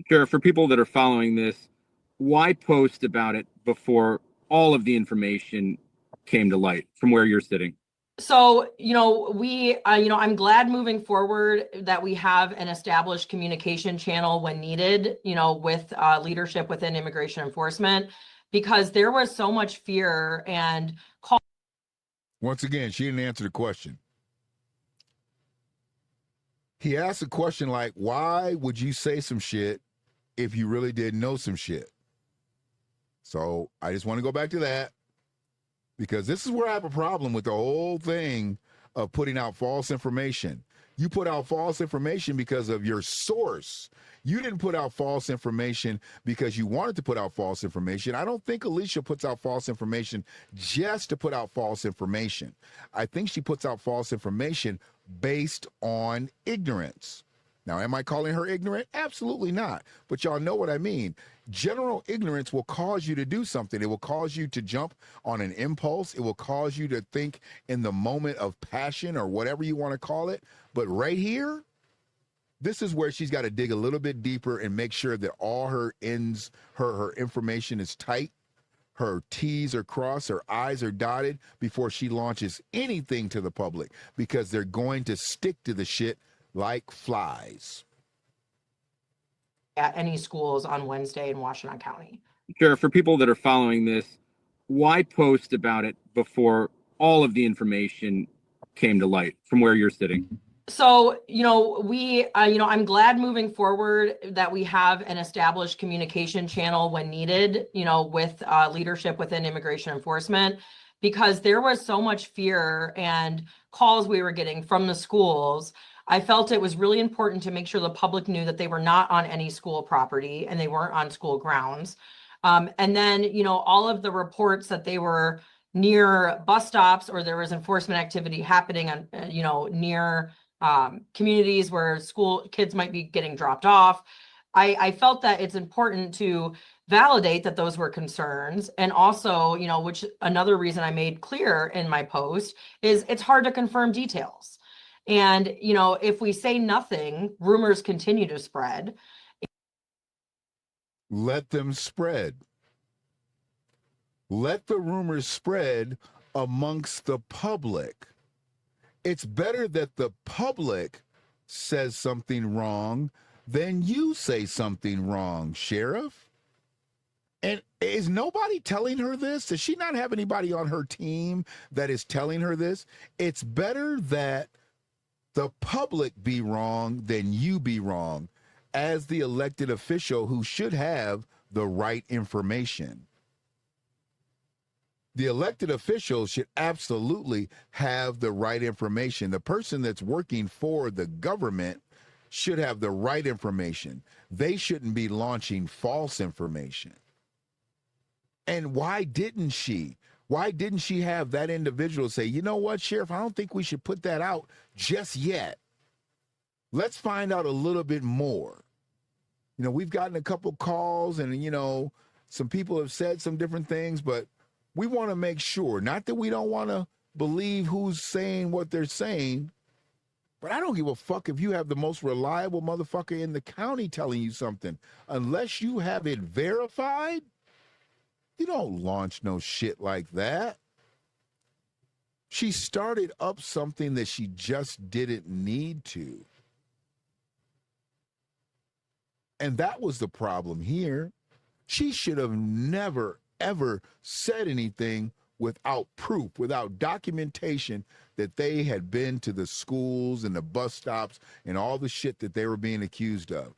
Sure. For people that are following this, why post about it before all of the information came to light from where you're sitting? So, I'm glad moving forward that we have an established communication channel when needed, with leadership within immigration enforcement, because there was so much fear and call. Once again, she didn't answer the question. He asked a question like, why would you say some shit if you really did know some shit? So I just want to go back to that because this is where I have a problem with the whole thing of putting out false information. You put out false information because of your source. You didn't put out false information because you wanted to put out false information. I don't think Alicia puts out false information just to put out false information. I think she puts out false information based on ignorance. Now, am I calling her ignorant? Absolutely not. But y'all know what I mean. General ignorance will cause you to do something. It will cause you to jump on an impulse. It will cause you to think in the moment of passion or whatever you want to call it. But right here, this is where she's got to dig a little bit deeper and make sure that all her ends, her information is tight, her T's are crossed, her I's are dotted before she launches anything to the public, because they're going to stick to the shit like flies. At any schools on Wednesday in Washington County. Sure. For people that are following this, why post about it before all of the information came to light from where you're sitting? So, I'm glad moving forward that we have an established communication channel when needed, with leadership within immigration enforcement, because there was so much fear and calls we were getting from the schools. I felt it was really important to make sure the public knew that they were not on any school property and they weren't on school grounds. And then, all of the reports that they were near bus stops or there was enforcement activity happening on, near communities where school kids might be getting dropped off. I felt that it's important to validate that those were concerns. And also, which another reason I made clear in my post is it's hard to confirm details. And, if we say nothing, rumors continue to spread. Let them spread. Let the rumors spread amongst the public. It's better that the public says something wrong than you say something wrong, Sheriff. And is nobody telling her this? Does she not have anybody on her team that is telling her this? It's better that the public be wrong than you be wrong as the elected official who should have the right information. The elected officials should absolutely have the right information. The person that's working for the government should have the right information. They shouldn't be launching false information. And why didn't she? Why didn't she have that individual say, you know what, Sheriff, I don't think we should put that out just yet. Let's find out a little bit more. We've gotten a couple calls and, some people have said some different things, but we want to make sure, not that we don't want to believe who's saying what they're saying, but I don't give a fuck if you have the most reliable motherfucker in the county telling you something. Unless you have it verified, you don't launch no shit like that. She started up something that she just didn't need to. And that was the problem here. She should have never, ever said anything without proof, without documentation that they had been to the schools and the bus stops and all the shit that they were being accused of.